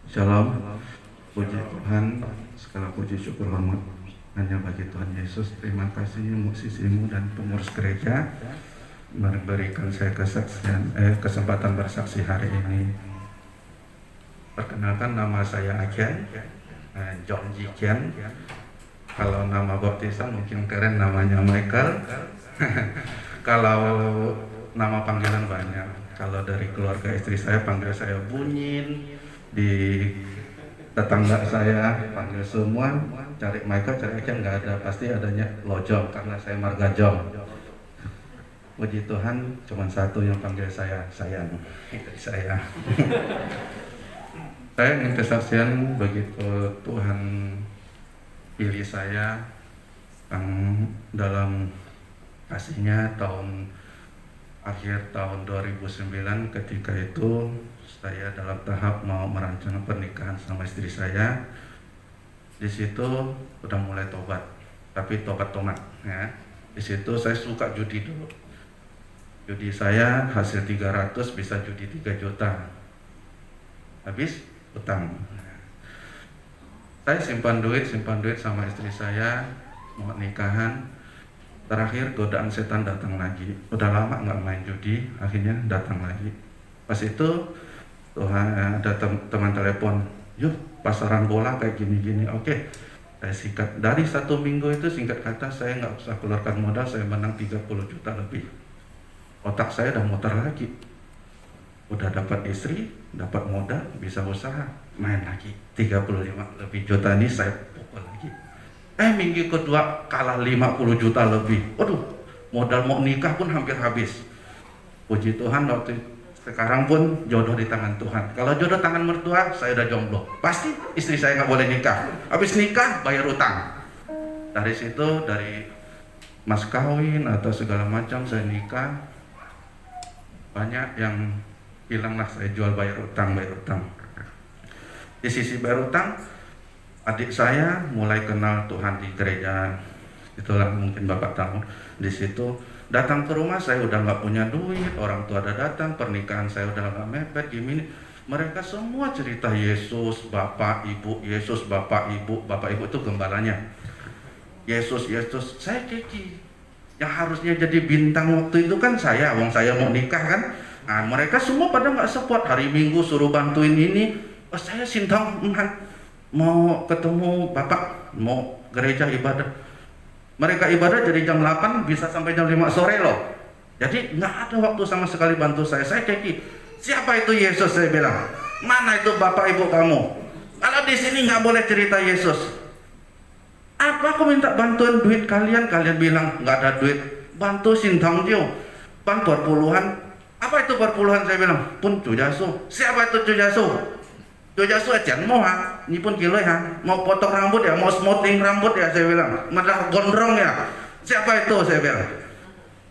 Shalom, puji Tuhan, segala puji syukur hormat hanya bagi Tuhan Yesus. Terima kasih musisimu dan pengurus gereja memberikan saya kesempatan bersaksi hari ini. Perkenalkan, nama saya Agen, John Jikian. Kalau nama baptisan mungkin keren, namanya Michael. Kalau nama panggilan banyak. Kalau dari keluarga istri saya panggil saya Bunyin, di tetangga saya panggil semua, cari Michael, cari Agen nggak ada, pasti adanya Lojong karena saya marga Jong. Puji Tuhan, cuma satu yang panggil saya sayang, itu saya. Saya ingin kesaksian begitu Tuhan pilih saya dalam kasihnya akhir tahun 2009. Ketika itu saya dalam tahap mau merancang pernikahan sama istri saya. Di situ udah mulai tobat, tapi tobat ya. Di situ saya suka judi dulu. Judi saya hasil 300 bisa judi 3 juta. Habis utang. Saya simpan duit sama istri saya, mau nikahan. Terakhir godaan setan datang lagi. Udah lama nggak main judi, akhirnya datang lagi. Pas itu Tuhan ada teman telepon, yuk pasaran bola kayak gini-gini. Oke, saya sikat. Dari 1 minggu itu singkat kata saya nggak usah keluarkan modal, saya menang 30 juta lebih. Otak saya udah muter lagi. Udah dapat istri, dapat modal, bisa usaha, main lagi. 35 lebih juta ini saya pukul lagi. Minggu kedua kalah 50 juta lebih. Waduh, modal mau nikah pun hampir habis. Puji Tuhan, waktu sekarang pun jodoh di tangan Tuhan. Kalau jodoh tangan mertua, saya udah jomblo. Pasti istri saya nggak boleh nikah. Habis nikah, bayar utang. Dari situ, dari mas kawin atau segala macam, saya nikah. Banyak yang bilang lah saya jual bayar utang. Di sisi bayar utang, adik saya mulai kenal Tuhan di gereja. Itulah mungkin Bapak tahu. Di situ datang ke rumah saya udah nggak punya duit, orang tua ada datang, pernikahan saya udah nggak mepet gini. Mereka semua cerita Yesus, Bapak Ibu, Yesus, Bapak Ibu itu gembalanya. Yesus, saya keki. Yang harusnya jadi bintang waktu itu kan saya, wong saya mau nikah kan. Nah, mereka semua pada nggak support. Hari Minggu suruh bantuin ini. Saya sintang mau ketemu Bapak, mau gereja ibadah. Mereka ibadah dari jam 8 bisa sampai jam 5 sore loh. Jadi nggak ada waktu sama sekali bantu saya. Saya keki, siapa itu Yesus? Saya bilang, mana itu Bapak Ibu kamu? Kalau di sini nggak boleh cerita Yesus. Apa aku minta bantuan duit kalian bilang nggak ada duit. Bantu sintang Dio, bantuan puluhan. Apa itu perpuluhan? Saya bilang, pun Cujasu. Siapa itu Cujasu? Cujasu aja mau ini pun kilo ya, mau potong rambut ya, mau smoothing rambut ya, saya bilang, malah gondrong ya. Siapa itu? Saya bilang,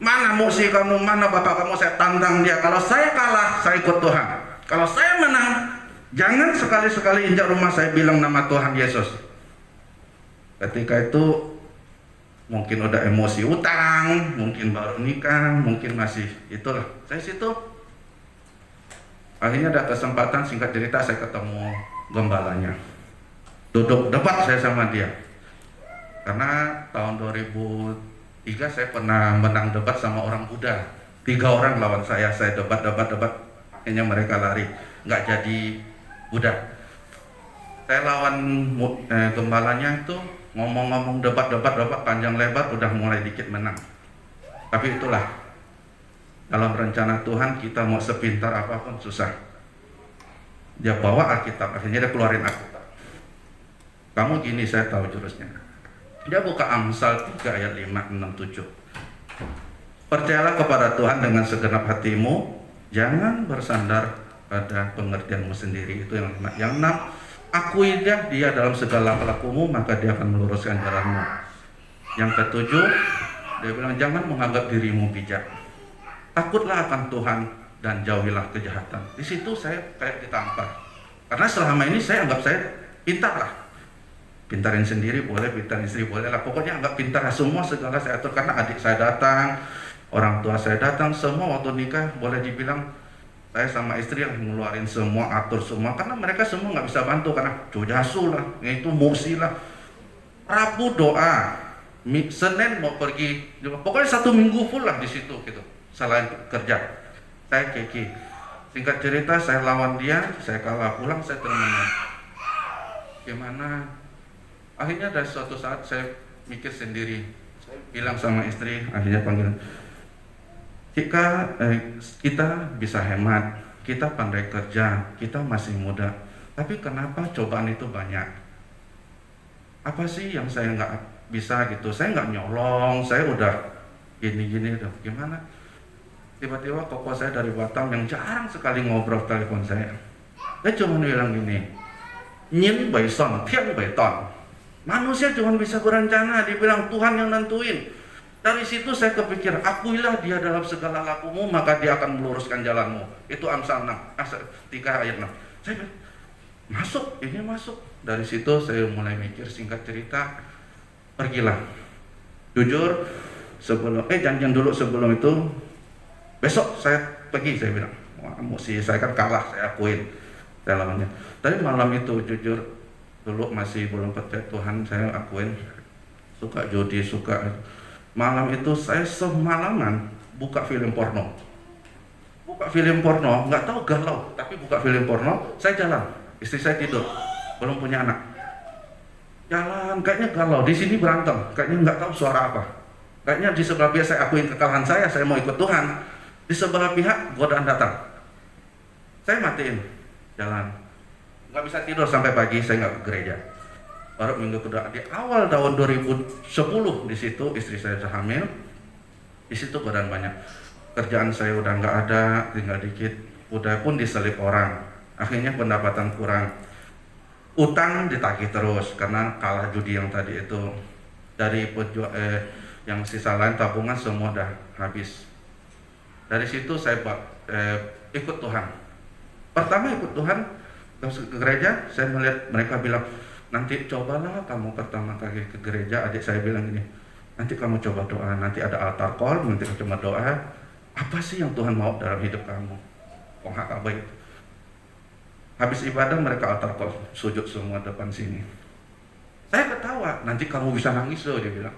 mana muksi kamu, mana bapak kamu? Saya tantang dia. Kalau saya kalah, saya ikut Tuhan. Kalau saya menang, jangan sekali-sekali injak rumah saya bilang nama Tuhan Yesus. Ketika itu mungkin udah emosi utang, mungkin baru nikah, mungkin masih itulah. Saya situ akhirnya ada kesempatan, singkat cerita saya ketemu gembalanya. Duduk debat saya sama dia. Karena tahun 2003 saya pernah menang debat sama orang Buddha. 3 orang lawan saya debat. Akhirnya mereka lari, nggak jadi Buddha. Saya lawan gembalanya itu ngomong-ngomong debat panjang lebar, udah mulai dikit menang. Tapi itulah, dalam rencana Tuhan kita mau sepintar apapun susah. Dia bawa Alkitab, akhirnya dia keluarin Alkitab. Kamu gini, saya tahu jurusnya. Dia buka Amsal 3 ayat 5, 6, 7. Percayalah kepada Tuhan dengan segenap hatimu, jangan bersandar pada pengertianmu sendiri. Itu yang 5. Yang 6, akui dia dalam segala lakumu, maka dia akan meluruskan jalanmu. Yang ke-7, dia bilang jangan menganggap dirimu bijak. Takutlah akan Tuhan dan jauhilah kejahatan. Di situ saya kayak ditampar. Karena selama ini saya anggap saya pintar lah. Pintarin sendiri boleh, pintarin istri boleh lah. Pokoknya anggap pintar lah. Semua segala saya atur. Karena adik saya datang, orang tua saya datang, semua waktu nikah boleh dibilang Saya sama istri yang ngeluarin semua, atur semua, karena mereka semua nggak bisa bantu karena jojasu lah, itu muksi lah. Rabu doa, Senin mau pergi, pokoknya 1 minggu full lah di situ gitu. Selain kerja, saya keki. Singkat cerita, saya lawan dia, saya kalah, pulang saya terima. Gimana? Akhirnya dari suatu saat saya mikir sendiri, saya bilang sama istri, akhirnya panggil, kita bisa hemat, kita pandai kerja, kita masih muda, tapi kenapa cobaan itu banyak? Apa sih yang saya nggak bisa gitu? Saya nggak nyolong, saya udah gini-gini, udah gimana? Tiba-tiba koko saya dari Batam yang jarang sekali ngobrol telepon saya. Dia cuma bilang gini, Nyin bai son, tiang bai ton. Manusia cuma bisa berencana, dibilang Tuhan yang nentuin. Dari situ saya kepikir, akuilah dia dalam segala lakumu, maka dia akan meluruskan jalanmu. Itu Amsal 6, 3 ayat 6. Saya bilang, masuk, ini masuk. Dari situ saya mulai mikir, singkat cerita, pergilah. Jujur, janjian dulu sebelum itu, besok saya pergi, saya bilang. Wah, saya kan kalah, saya akuin. Saya lawannya. Tapi malam itu jujur, dulu masih belum percaya Tuhan, saya akuin, suka judi, suka. Malam itu saya semalaman buka film porno. Nggak tahu galau, tapi buka film porno, saya jalan. Istri saya tidur, belum punya anak. Jalan, kayaknya galau, di sini berantem, kayaknya nggak tahu suara apa. Kayaknya di sebelah pihak saya akuin kekalahan saya mau ikut Tuhan. Di sebelah pihak godaan datang. Saya matiin, jalan. Nggak bisa tidur sampai pagi, saya nggak ke gereja. Baru minggu kedua di awal tahun 2010 di situ istri saya sudah hamil. Di situ godaan banyak. Kerjaan saya udah nggak ada, tinggal dikit. Udah pun diselip orang. Akhirnya pendapatan kurang. Utang ditagih terus karena kalah judi yang tadi itu. Dari yang sisa lain tabungan semua udah habis. Dari situ saya ikut Tuhan. Pertama ikut Tuhan ke gereja, saya melihat mereka bilang, nanti cobalah kamu pertama kali ke gereja. Adik saya bilang gini, nanti kamu coba doa, nanti ada altar call, nanti kamu coba doa. Apa sih yang Tuhan mau dalam hidup kamu? Baik. Habis ibadah mereka altar call, sujud semua depan sini. Saya ketawa, nanti kamu bisa nangis loh, dia bilang.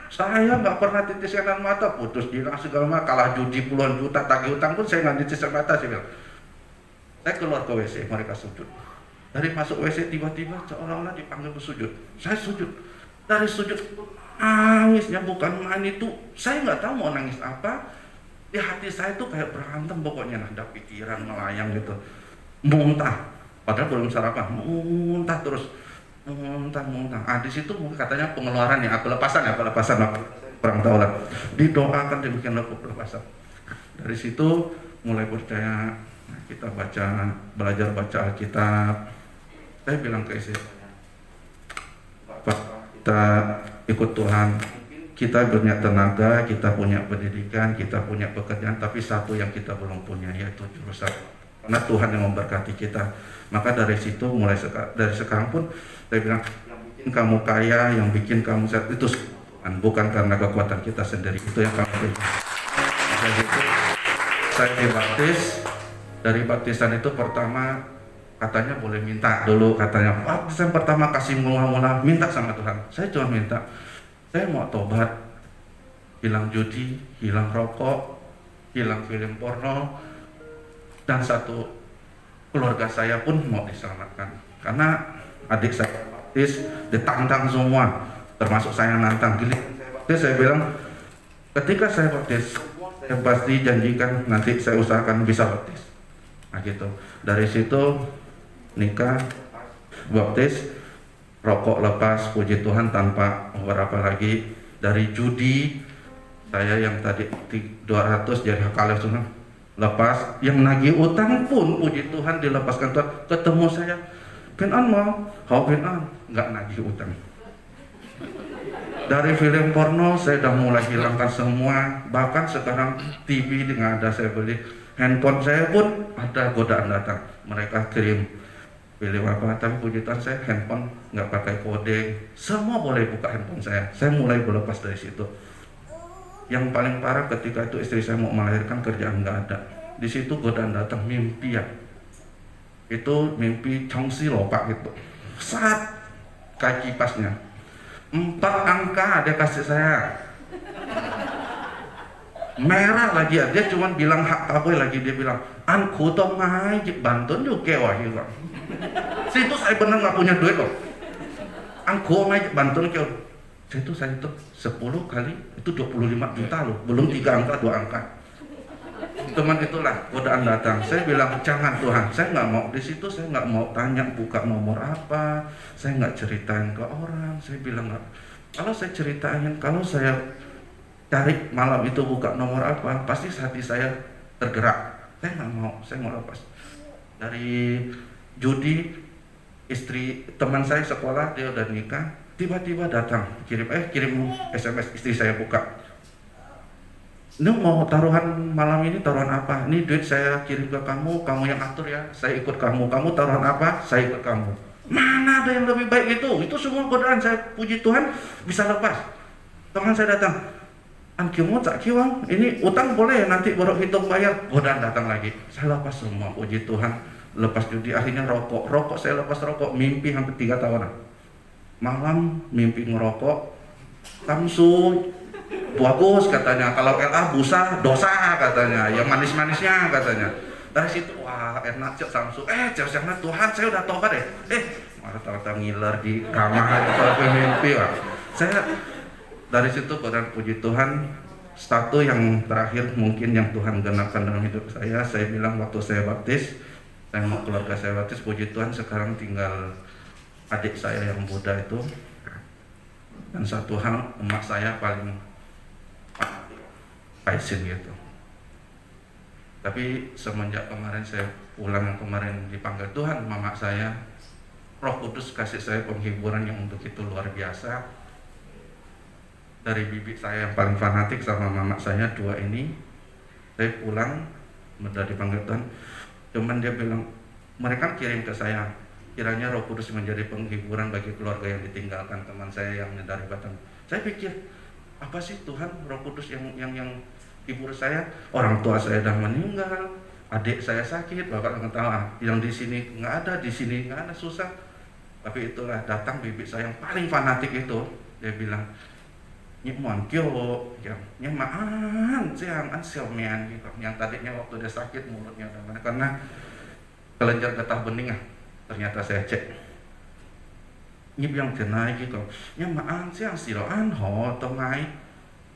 Saya nggak pernah titis air mata, putus gila segala macam, kalah judi puluhan juta, tagih utang pun saya nggak titis air mata, saya bilang. Saya keluar ke WC, mereka sujud. Dari masuk WC tiba-tiba seolah-olah dipanggil ke sujud. Saya sujud. Dari sujud nangisnya bukan main itu. Saya nggak tahu mau nangis apa. Di hati saya itu kayak berantem pokoknya, ada pikiran melayang gitu. Muntah. Padahal belum sarapan. Muntah terus. Muntah. Di situ katanya pengeluaran ya, pelepasan. Kurang tahu lah. Didoakan demikian pelepasan. Dari situ mulai percaya. Kita belajar baca Alkitab. Saya bilang ke istri, kita ikut Tuhan, kita punya tenaga, kita punya pendidikan, kita punya pekerjaan, tapi satu yang kita belum punya, yaitu jurusan. Karena Tuhan yang memberkati kita. Maka dari situ dari sekarang pun saya bilang, yang bikin kamu kaya, yang bikin kamu sehat itu Tuhan, bukan karena kekuatan kita sendiri. Itu yang kamu beri. Dari itu saya dibaptis. Dari baptisan itu pertama katanya boleh minta dulu, katanya baptisan pertama kasih mula-mula minta sama Tuhan. Saya cuma minta, saya mau tobat, hilang judi, hilang rokok, hilang film porno, dan satu keluarga saya pun mau diselamatkan. Karena adik saya baptis ditantang semua, termasuk saya nantang gili. Jadi saya bilang, ketika saya baptis, saya pasti janjikan nanti saya usahakan bisa baptis. Nah gitu. Dari situ nikah, baptis, rokok lepas, puji Tuhan tanpa beberapa lagi. Dari judi saya yang tadi 200 jadi kalah semua lepas, yang nagih utang pun puji Tuhan dilepaskan Tuhan. Ketemu saya, Pinan mau, kau Pinan nggak nagih utang. Dari film porno saya udah mulai hilangkan semua. Bahkan sekarang TV nggak ada saya beli. Handphone saya pun ada godaan datang. Mereka kirim pilih apa, tapi puji Tuhan saya handphone nggak pakai kode. Semua boleh buka handphone saya. Saya mulai berlepas dari situ. Yang paling parah ketika itu istri saya mau melahirkan, kerjaan nggak ada. di situ godaan datang, mimpi ya. Itu mimpi Chongsi Lopak gitu. Saat kaki pasnya 4 angka dia kasih saya. Merah lagi ya, dia cuma bilang hak apa lagi, dia bilang anku tong mai bantuan juga wah gitu. Situ saya benar nggak punya duit loh. Anku mai bantuan kau. Situ saya itu 10 kali itu 25 juta loh, belum 3 angka 2 angka. Teman itulah godaan datang. Saya bilang jangan Tuhan, saya nggak mau di situ, saya nggak mau tanya buka nomor apa, saya nggak ceritain ke orang. Saya bilang nggak. Kalau saya ceritain, kalau saya cari malam itu buka nomor apa, pasti hati saya tergerak. Saya nggak mau, saya mau lepas. Dari judi, istri teman saya sekolah dia udah nikah, tiba-tiba datang kirim SMS, istri saya buka. Ini mau taruhan malam ini, taruhan apa? Ini duit saya kirim ke kamu, kamu yang atur ya, saya ikut kamu. Kamu taruhan apa? Saya ikut kamu. Mana ada yang lebih baik itu? Itu semua godaan, saya puji Tuhan bisa lepas. Teman saya datang, Ankimu tak kiwang, ini utang boleh nanti baru hitung bayar. Godaan datang lagi, saya lepas semua, puji Tuhan. Lepas judi, akhirnya rokok saya lepas rokok, mimpi hampir 3 tahunan. Malam mimpi ngerokok, Samsu bagus katanya, kalau LA busa dosa katanya, yang manis-manisnya katanya. Dari situ wah enak cek Samsu, jangan Tuhan saya udah tobat malah tahu-tahu ngiler di kamar itu mimpi wah. Saya dari situ godaan puji Tuhan. Satu yang terakhir mungkin yang Tuhan genapkan dalam hidup saya bilang waktu saya baptis, saya mau keluarga saya baptis, puji Tuhan sekarang tinggal adik saya yang muda itu. Dan satu hal, emak saya paling passion gitu. Tapi semenjak kemarin saya pulang kemarin dipanggil Tuhan, mama saya, Roh Kudus kasih saya penghiburan yang untuk itu luar biasa. Dari bibi saya yang paling fanatik sama mama saya dua ini, saya pulang udah dipanggil Tuhan. Cuman dia bilang, mereka kirim ke saya, kiranya Roh Kudus menjadi penghiburan bagi keluarga yang ditinggalkan teman saya yang dari Batam. Saya pikir, apa sih Tuhan, Roh Kudus yang hibur saya? Orang tua saya sudah meninggal, adik saya sakit, bapak nggak tahu, yang di sini nggak ada, di sini nggak ada, susah. Tapi itulah datang bibi saya yang paling fanatik itu, dia bilang, nyimuan kyo, nyemaan, siang anselmian gitu. Yang tadinya waktu dia sakit mulutnya udah mana, karena kelenjar getah bening ternyata saya cek. Nyip yang jenai gitu, nyemaan siang siloan ho tongai,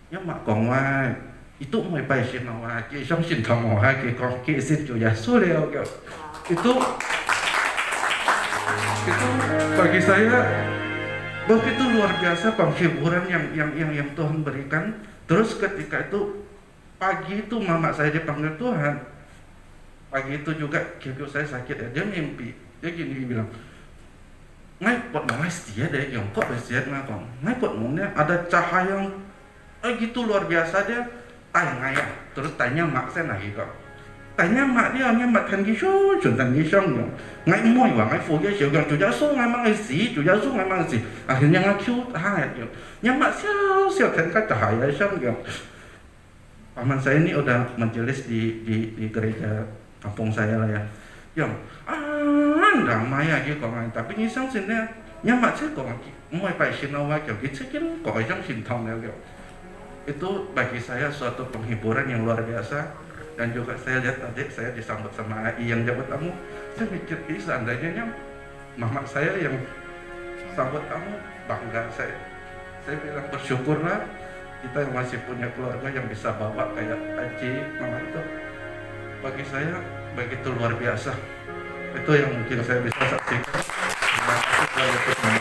nyemak kongwai. Itu mau paisin awak, kisah cinta mau lagi kok kisah juga sulit gitu. Itu bagi saya begitu luar biasa penghiburan yang Tuhan berikan. Terus ketika itu pagi itu mama saya dipanggil Tuhan. Pagi itu juga kaki saya sakit ya, dia mimpi, dia gini bilang, ngai pot ngai setia deh, yang kok setia ngakong, ngai pot mungnya ada cahaya yang gitu luar biasa dia. Ngai ya, terus tanya mak saya lagi kok, tanya mak dia, mak kan gisong, juntan gisong yang, ngai moy wah ngai foya siu yang cuja su ngai mang si, cuja su ngai mang si, akhirnya ngai cute hayat yang, mak siu kan kata hayat siang yang. Paman saya ini udah majelis di gereja kampung saya lah ya, yang damai aja kok ngai, tapi ngisang sini nyamak sih kok mau paisin awak yang gitu kok yang sintong ya. Itu bagi saya suatu penghiburan yang luar biasa. Dan juga saya lihat adik saya disambut sama AI yang jabut tamu, saya mikir seandainya mama saya yang sambut tamu, bangga saya bilang bersyukurlah kita yang masih punya keluarga yang bisa bawa kayak Aji, mama itu bagi saya begitu luar biasa. Itu yang mungkin saya bisa saksikan. Terima kasih.